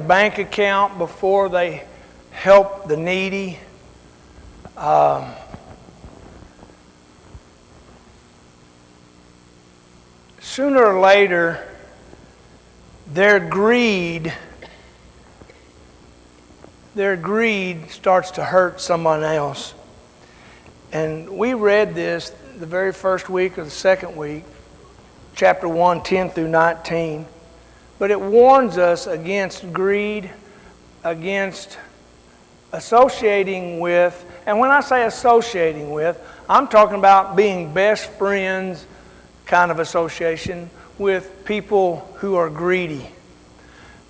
bank account before they help the needy. Sooner or later, their greed starts to hurt someone else. And we read this the very first week or the second week, chapter 1, 10 through 19. But it warns us against greed, against associating with, and when I say associating with, I'm talking about being best friends kind of association with people who are greedy.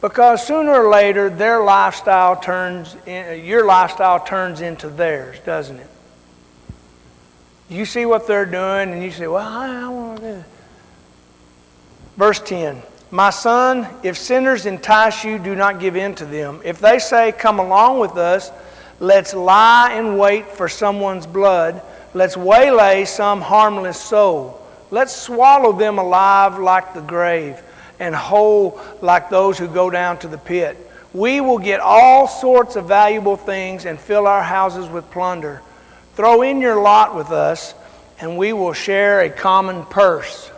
Because sooner or later, your lifestyle turns into theirs, doesn't it? You see what they're doing and you say, well, I want to do it. Verse 10, my son, if sinners entice you, do not give in to them. If they say, come along with us, let's lie in wait for someone's blood. Let's waylay some harmless soul. Let's swallow them alive like the grave and whole like those who go down to the pit. We will get all sorts of valuable things and fill our houses with plunder. Throw in your lot with us, and we will share a common purse.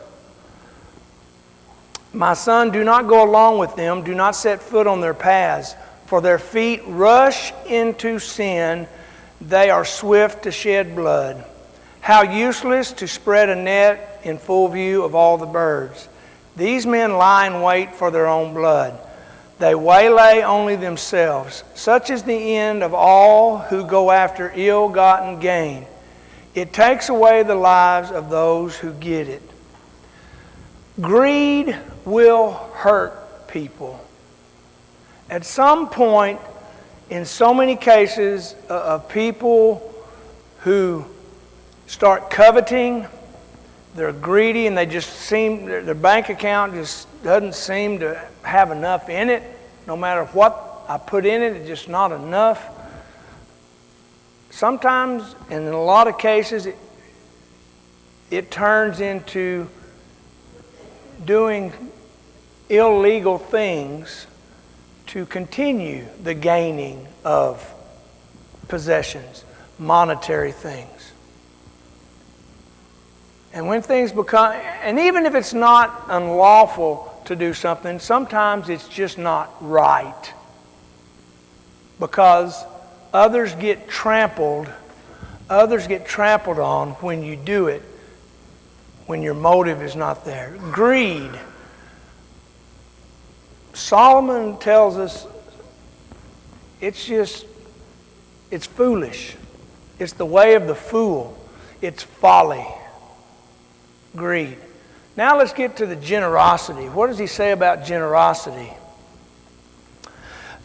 My son, do not go along with them. Do not set foot on their paths, for their feet rush into sin. They are swift to shed blood. How useless to spread a net in full view of all the birds. These men lie in wait for their own blood. They waylay only themselves. Such is the end of all who go after ill-gotten gain. It takes away the lives of those who get it. Greed will hurt people. At some point, in so many cases of people who start coveting, they're greedy, and they just seem, their bank account just doesn't seem to have enough in it. No matter what I put in it, it's just not enough. Sometimes, and in a lot of cases, it turns into doing illegal things to continue the gaining of possessions, monetary things. And when things become, and even if it's not unlawful to do something, sometimes it's just not right. Because others get trampled on when you do it, when your motive is not there. Greed. Solomon tells us it's foolish. It's the way of the fool. It's folly. Greed. Now let's get to the generosity. What does he say about generosity?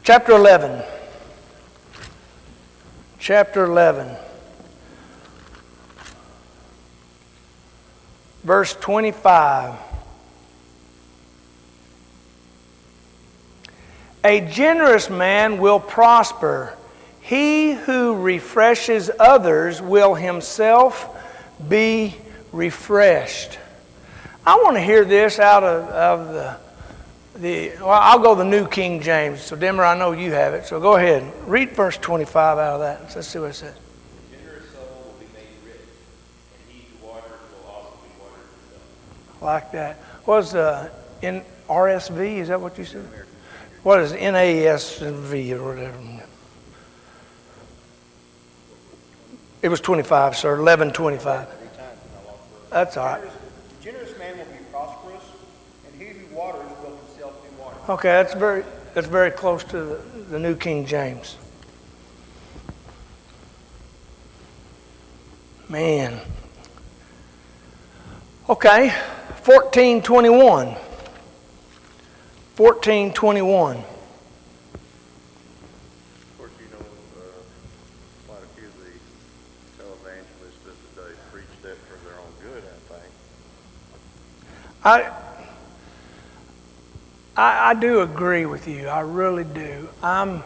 Chapter 11. Chapter 11. Verse 25. A generous man will prosper. He who refreshes others will himself be refreshed. I want to hear this out of well, I'll go the New King James. So, Denver, I know you have it. So go ahead. Read verse 25 out of that. Let's see what it says. The generous soul will be made rich, and he who waters will also be watered himself. Like that. What was in RSV? Is that what you said? What is NASV or whatever? It was 25, sir. 11:25. That's all right. The generous man will be prosperous, and he who waters will himself be watered. Okay, that's very close to the New King James. Man. Okay, 14:21. 14:21. Of course, you know, quite a few of the televangelists of the day preach that for their own good, I think. I do agree with you. I really do. I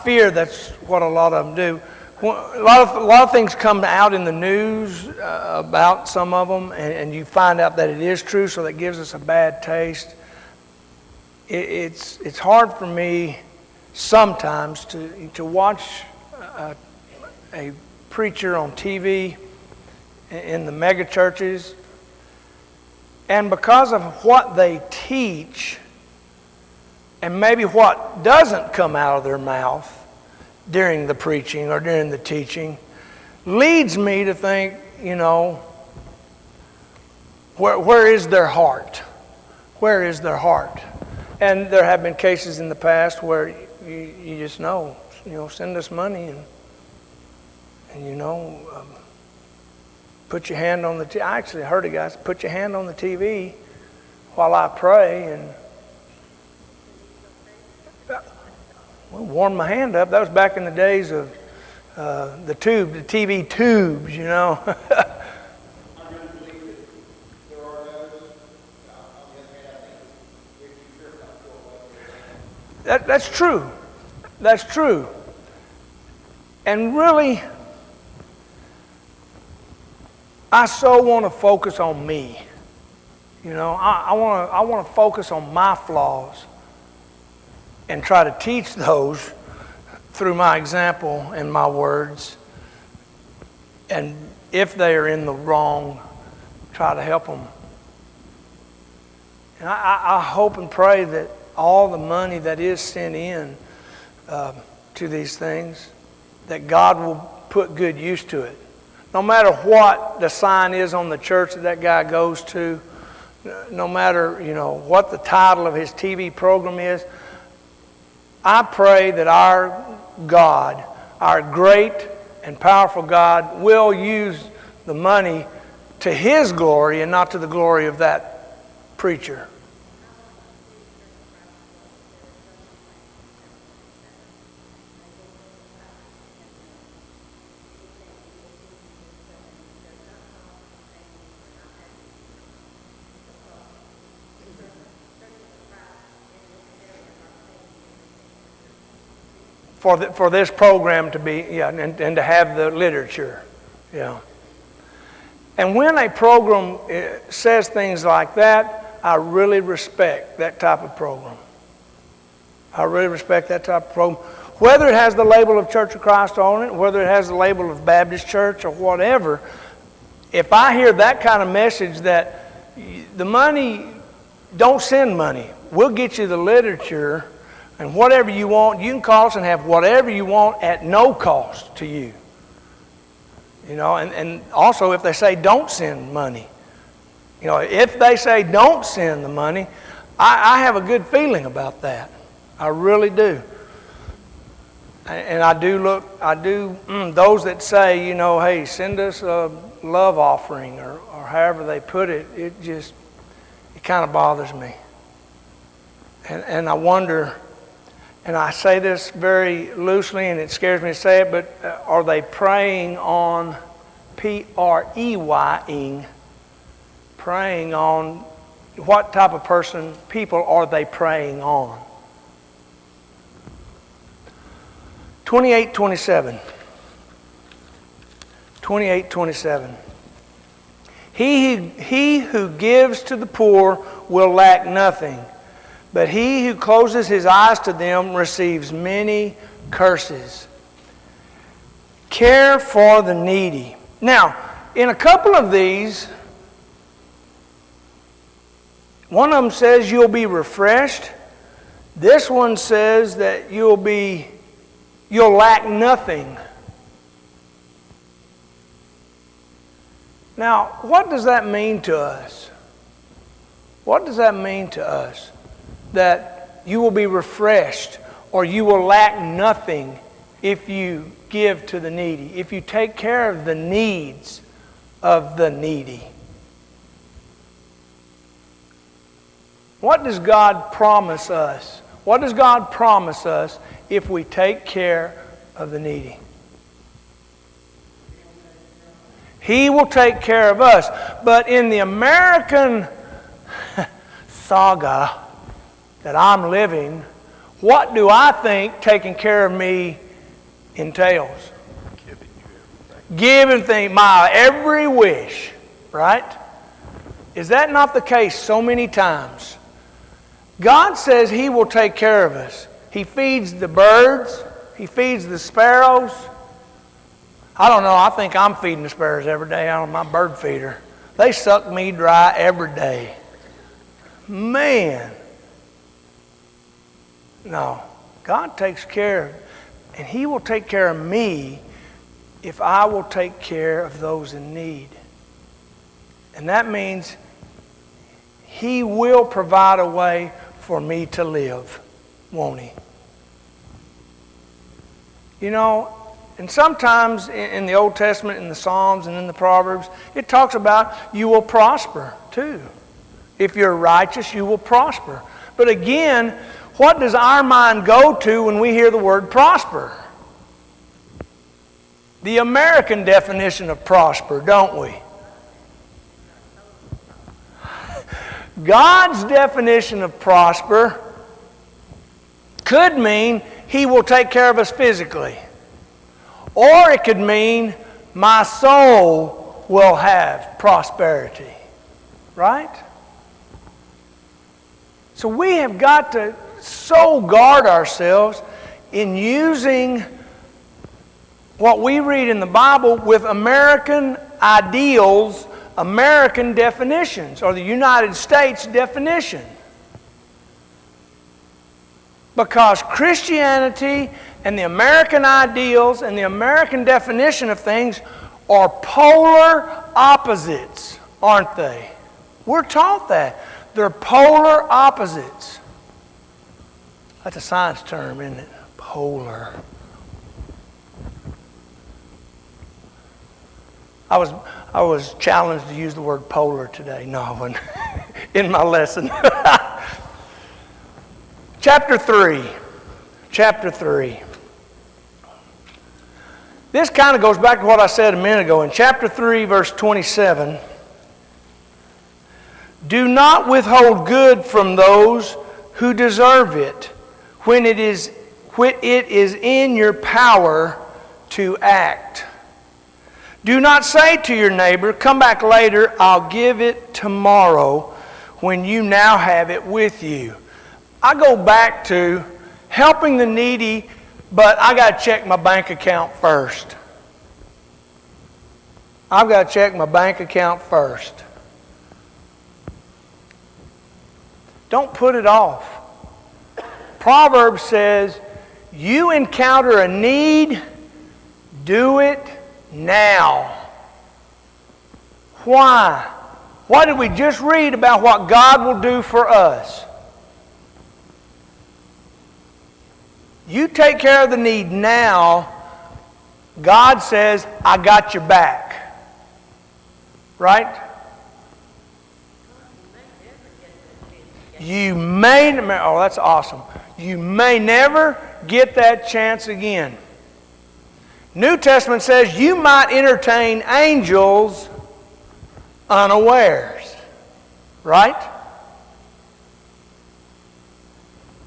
fear that's what a lot of them do. A lot of things come out in the news about some of them, and you find out that it is true, so that gives us a bad taste. it's hard for me sometimes to watch a preacher on TV in the mega churches, and because of what they teach and maybe what doesn't come out of their mouth during the preaching or during the teaching, leads me to think, where is their heart? Where is their heart? And there have been cases in the past where you just know, send us money and put your hand on the TV. I actually heard a guy say, put your hand on the TV while I pray, and warm my hand up. That was back in the days of the TV tubes, I really believe that there are those. On the other hand, I think if you're not sure what That's true. That's true. And really, I so want to focus on me. I want to focus on my flaws and try to teach those through my example and my words. And if they are in the wrong, try to help them. And I hope and pray that all the money that is sent in to these things, that God will put good use to it. No matter what the sign is on the church that guy goes to, no matter, what the title of his TV program is, I pray that our God, our great and powerful God, will use the money to His glory and not to the glory of that preacher. For this program to be, and to have the literature, And when a program says things like that, I really respect that type of program. I really respect that type of program. Whether it has the label of Church of Christ on it, whether it has the label of Baptist Church or whatever, if I hear that kind of message that the money, don't send money, we'll get you the literature, and whatever you want, you can call us and have whatever you want at no cost to you. And also if they say don't send money, if they say don't send the money, I have a good feeling about that. I really do. And I do, those that say, hey, send us a love offering or however they put it, it kind of bothers me. And I wonder, and I say this very loosely, and it scares me to say it, but are they preying on, P-R-E-Y-ing, preying on, what type of people are they preying on? 28:27. 28:27. He who gives to the poor will lack nothing, but he who closes his eyes to them receives many curses. Care for the needy. Now, in a couple of these, one of them says you'll be refreshed. This one says that you'll lack nothing. Now, what does that mean to us? What does that mean to us? That you will be refreshed or you will lack nothing if you give to the needy, if you take care of the needs of the needy. What does God promise us? What does God promise us if we take care of the needy? He will take care of us. But in the American saga that I'm living, what do I think taking care of me entails? Giving things, my every wish, right? Is that not the case so many times? God says He will take care of us. He feeds the birds. He feeds the sparrows. I don't know. I think I'm feeding the sparrows every day out of my bird feeder. They suck me dry every day. Man. No. God takes care, and He will take care of me if I will take care of those in need. And that means He will provide a way for me to live, won't He? You know, and sometimes in the Old Testament, in the Psalms and in the Proverbs, it talks about you will prosper too. If you're righteous, you will prosper. But again, what does our mind go to when we hear the word prosper? The American definition of prosper, don't we? God's definition of prosper could mean He will take care of us physically. Or it could mean my soul will have prosperity. Right? So we have got to so guard ourselves in using what we read in the Bible with American ideals, American definitions, or the United States definition. Because Christianity and the American ideals and the American definition of things are polar opposites, aren't they? We're taught that. They're polar opposites. That's a science term, isn't it? Polar. I was challenged to use the word polar today. No, I wasn't. In my lesson. Chapter 3. Chapter 3. This kind of goes back to what I said a minute ago. In chapter 3, verse 27, do not withhold good from those who deserve it when it is in your power to act. Do not say to your neighbor, come back later, I'll give it tomorrow, when you now have it with you. I go back to helping the needy, but I got to check my bank account first. I've got to check my bank account first. Don't put it off. Proverbs says, you encounter a need, do it now. Why? What did we just read about what God will do for us? You take care of the need now, God says, I got your back. Right? You may, oh, that's awesome. You may never get that chance again. New Testament says you might entertain angels unawares. Right?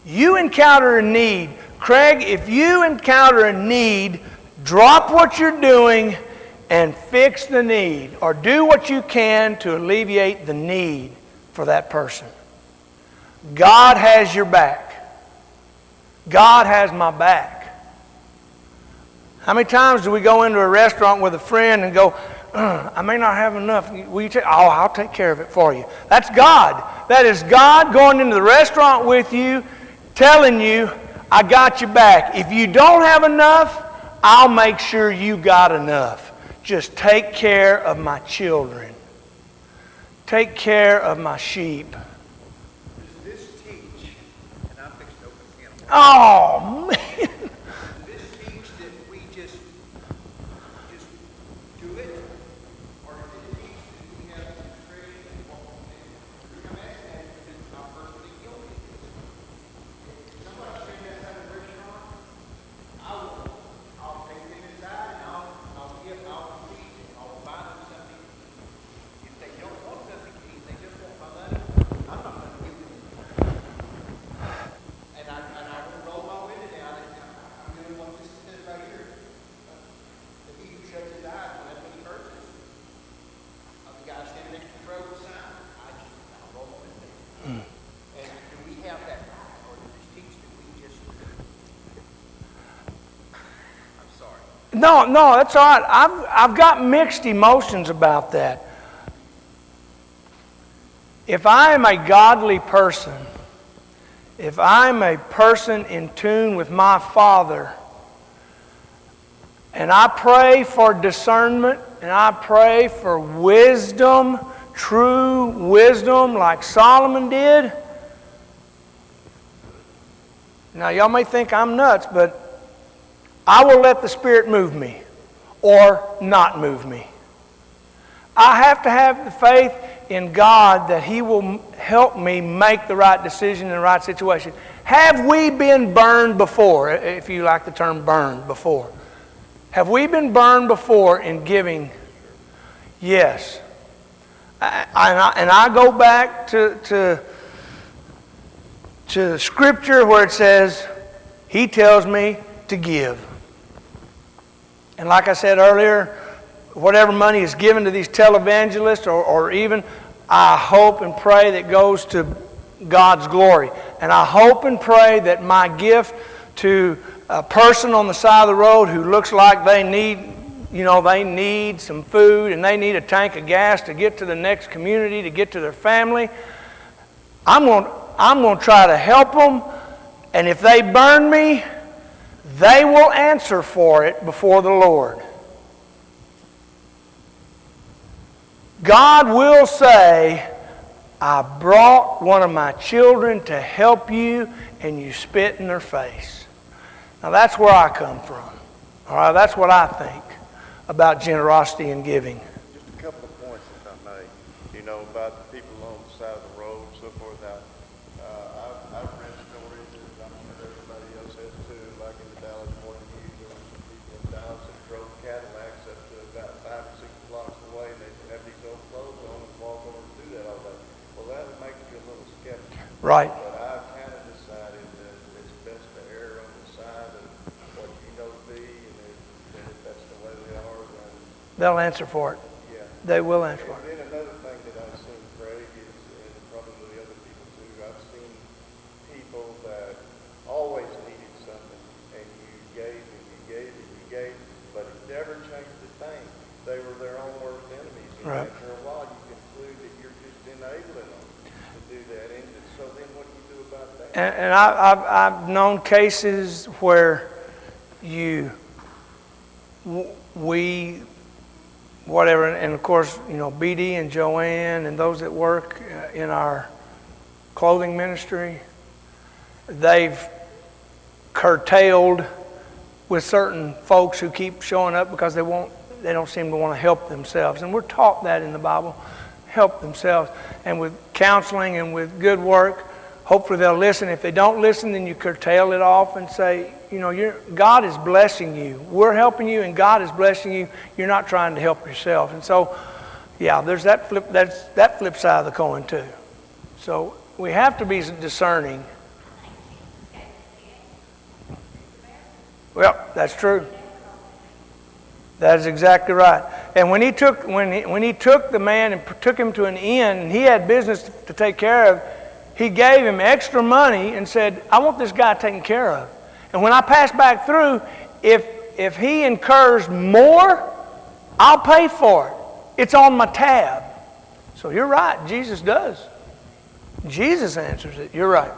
You encounter a need. Craig, if you encounter a need, drop what you're doing and fix the need. Or do what you can to alleviate the need for that person. God has your back. God has my back. How many times do we go into a restaurant with a friend and go, I may not have enough. Will you I'll take care of it for you. That's God. That is God going into the restaurant with you, telling you, I got your back. If you don't have enough, I'll make sure you got enough. Just take care of my children. Take care of my sheep. Does this teach, and I'm fixing to open the can of worms. Oh, man. Does this teach that we just do it? Or does it teach that we have some discretion in what we do? I'm asking that because I'm personally guilty of this. If somebody's saying that's at a restaurant, I'll take them inside and I'll feed them, I'll buy them something. If they don't want something to eat, they just want my money, I'm not going to give them anything. And I won't roll my window down No, that's all right. I've got mixed emotions about that. If I am a godly person, if I'm a person in tune with my Father, and I pray for discernment, and I pray for wisdom, true wisdom like Solomon did. Now, y'all may think I'm nuts, but I will let the Spirit move me or not move me. I have to have the faith in God that He will help me make the right decision in the right situation. Have we been burned before, if you like the term burned before? Have we been burned before in giving? Yes. And I go back to Scripture where it says, He tells me to give. And like I said earlier, whatever money is given to these televangelists or even, I hope and pray that goes to God's glory. And I hope and pray that my gift to a person on the side of the road who looks like they need some food and they need a tank of gas to get to the next community, to get to their family, I'm going to try to help them. And if they burn me, they will answer for it before the Lord. God will say, I brought one of my children to help you, and you spit in their face. Now that's where I come from. All right, that's what I think about generosity and giving. Just a couple of points, if I may. About the people on the side of the road and so forth. Now, I've read stories, and I'm sure everybody else has too, like in the Dallas Morning News, there were some people in Dallas that drove Cadillacs up to about 5 or 6 blocks away, and they have these old clothes on and walk over and do that all day. Well, that would make you a little skeptical. Right. But I've kind of decided that it's best to err on the side of what you know to be, and if that's the way they are, then They'll answer for it. yeah. They will answer for it. And then another thing that I've seen, Craig, is, and probably other people too, I've seen people that always needed something, and you gave and you gave and you gave, but it never changed a thing. They were their own worst enemies. And Right. after a while, you conclude that you're just enabling them to do that. And so then what do you do about that? And I've known cases where whatever, and of course, BD and Joanne and those that work in our clothing ministry, they've curtailed with certain folks who keep showing up because they don't seem to want to help themselves. And we're taught that in the Bible, help themselves. And with counseling and with good work, hopefully they'll listen. If they don't listen, then you curtail it off and say, God is blessing you. We're helping you, and God is blessing you. You're not trying to help yourself. And so, yeah, there's that flip side of the coin too. So we have to be discerning. Well, that's true. That is exactly right. And when he took the man and took him to an inn, and he had business to take care of, he gave him extra money and said, I want this guy taken care of. And when I pass back through, if he incurs more, I'll pay for it. It's on my tab. So you're right, Jesus does. Jesus answers it. You're right.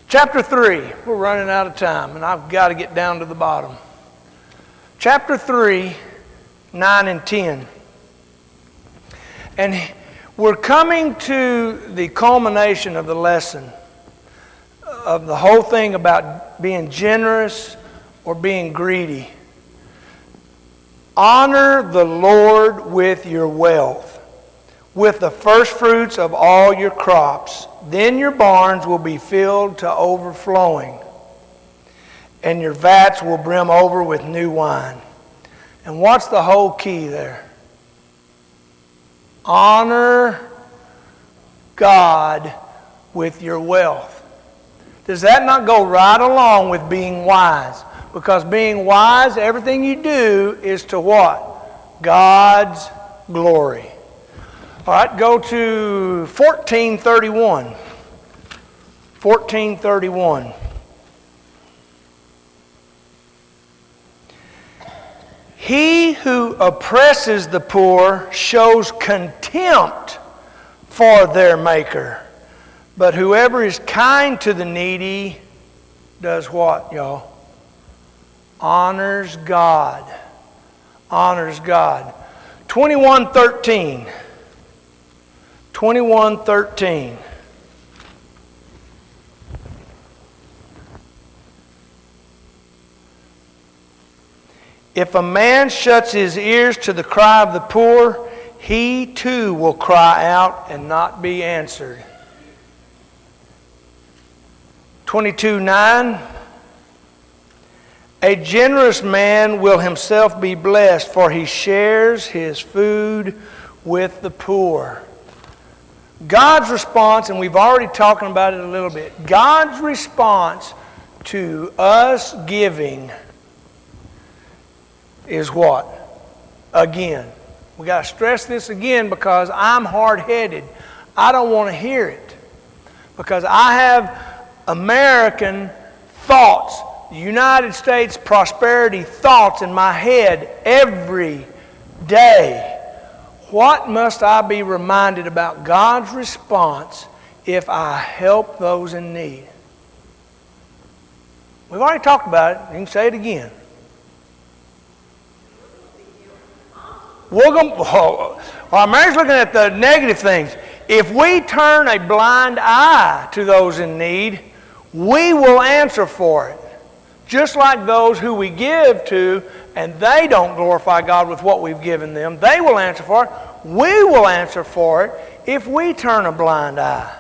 Chapter 3. We're running out of time, and I've got to get down to the bottom. Chapter 3, 9 and 10. And we're coming to the culmination of the lesson of the whole thing about being generous or being greedy. Honor the Lord with your wealth, with the first fruits of all your crops. Then your barns will be filled to overflowing, and your vats will brim over with new wine. And what's the whole key there? Honor God with your wealth. Does that not go right along with being wise? Because being wise, everything you do is to what? God's glory. All right, go to 1431. 1431. He who oppresses the poor shows contempt for their Maker. But whoever is kind to the needy does what, y'all? Honors God. Honors God. 21:13. 21:13. If a man shuts his ears to the cry of the poor, he too will cry out and not be answered. 22:9. A generous man will himself be blessed, for he shares his food with the poor. God's response, and we've already talked about it a little bit, God's response to us giving is what? Again. We got to stress this again because I'm hard-headed. I don't want to hear it. Because I have American thoughts, United States prosperity thoughts in my head every day. What must I be reminded about God's response if I help those in need? We've already talked about it. You can say it again. Mary's looking at the negative things. If we turn a blind eye to those in need, we will answer for it. Just like those who we give to and they don't glorify God with what we've given them, they will answer for it. We will answer for it if we turn a blind eye.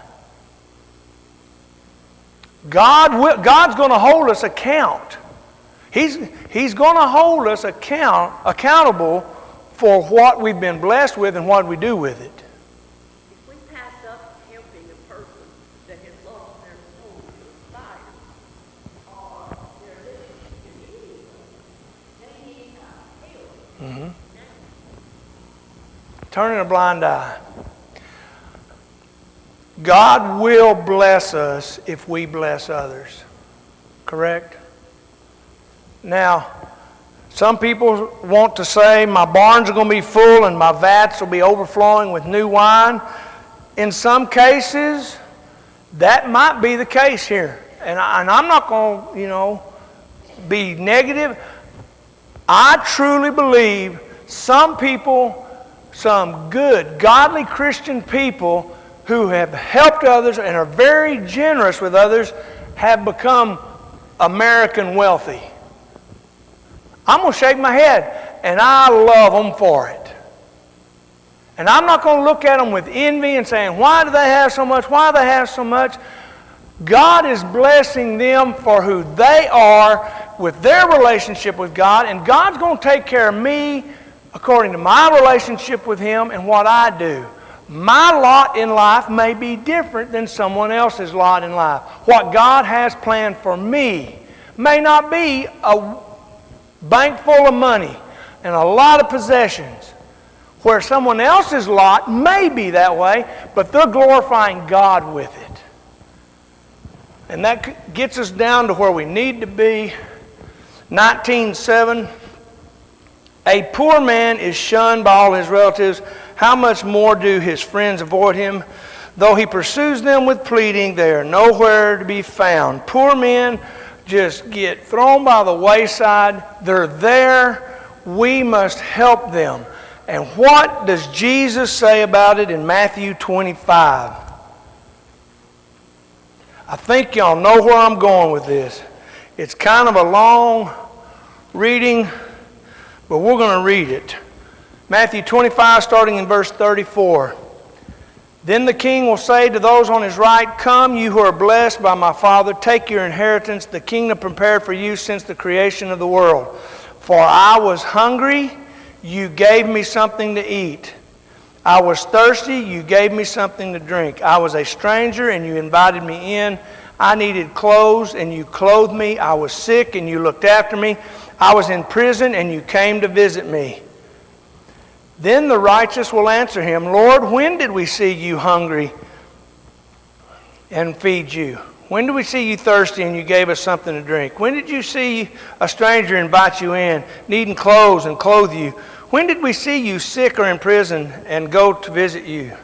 God's going to hold us account. He's going to hold us accountable for what we've been blessed with and what we do with it. If we pass up helping a person that has lost their soul to fire, or they're living in need, they need our help. Turning a blind eye. God will bless us if we bless others. Correct? Now, some people want to say my barns are going to be full and my vats will be overflowing with new wine. In some cases, that might be the case here. And I'm not going to, be negative. I truly believe some people, some good, godly Christian people who have helped others and are very generous with others have become American wealthy. I'm going to shake my head, and I love them for it. And I'm not going to look at them with envy and saying, why do they have so much? Why do they have so much? God is blessing them for who they are with their relationship with God, and God's going to take care of me according to my relationship with Him and what I do. My lot in life may be different than someone else's lot in life. What God has planned for me may not be a bank full of money and a lot of possessions, where someone else's lot may be that way, but they're glorifying God with it. And that gets us down to where we need to be. 19:7. A poor man is shunned by all his relatives. How much more do his friends avoid him? Though he pursues them with pleading, they are nowhere to be found. Poor men just get thrown by the wayside. They're there. We must help them. And what does Jesus say about it in Matthew 25? I think y'all know where I'm going with this. It's kind of a long reading, but we're going to read it. Matthew 25, starting in verse 34. Then the king will say to those on his right, come, you who are blessed by my Father, take your inheritance, the kingdom prepared for you since the creation of the world. For I was hungry, you gave me something to eat. I was thirsty, you gave me something to drink. I was a stranger, and you invited me in. I needed clothes, and you clothed me. I was sick, and you looked after me. I was in prison, and you came to visit me. Then the righteous will answer him, Lord, when did we see you hungry and feed you? When did we see you thirsty and you gave us something to drink? When did you see a stranger invite you in, needing clothes and clothe you? When did we see you sick or in prison and go to visit you?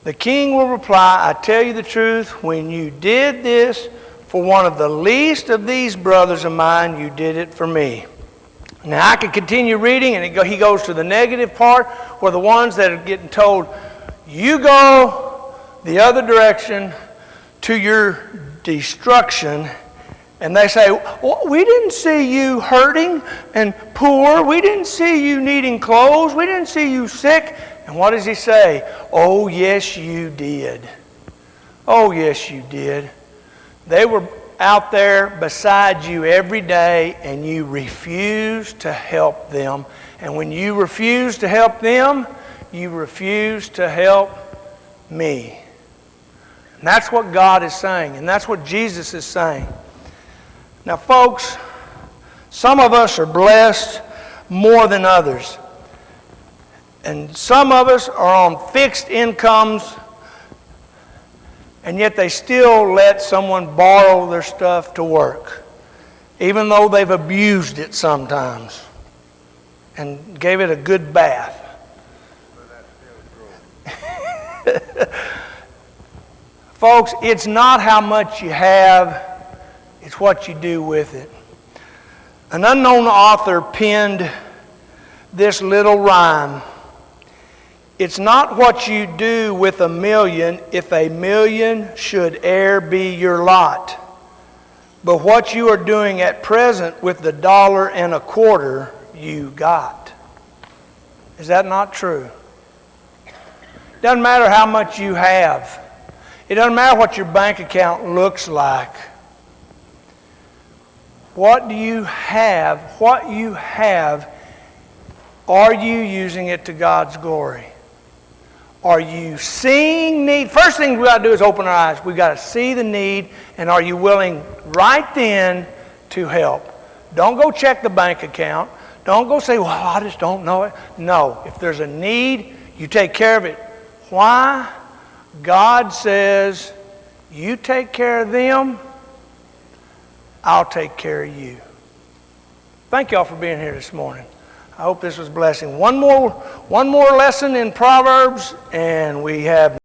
The king will reply, I tell you the truth, when you did this for one of the least of these brothers of mine, you did it for me. Now I could continue reading, and he goes to the negative part, where the ones that are getting told, you go the other direction to your destruction, and they say, well, we didn't see you hurting and poor. We didn't see you needing clothes. We didn't see you sick. And what does he say? Oh, yes, you did. Oh, yes, you did. They were out there beside you every day, and you refused to help them. And when you refuse to help them, you refuse to help me. And that's what God is saying, and that's what Jesus is saying. Now, folks, some of us are blessed more than others. And some of us are on fixed incomes, and yet they still let someone borrow their stuff to work, even though they've abused it sometimes and gave it a good bath. Folks, it's not how much you have, it's what you do with it. An unknown author penned this little rhyme. It's not what you do with a million, if a million should e'er be your lot, but what you are doing at present with the $1.25 you got. Is that not true? It doesn't matter how much you have. It doesn't matter what your bank account looks like. What do you have? What you have, are you using it to God's glory? Are you seeing need? First thing we got to do is open our eyes. We got to see the need, and are you willing right then to help? Don't go check the bank account. Don't go say, well, I just don't know it. No, if there's a need, you take care of it. Why? God says, you take care of them, I'll take care of you. Thank y'all for being here this morning. I hope this was a blessing. One more lesson in Proverbs, and we have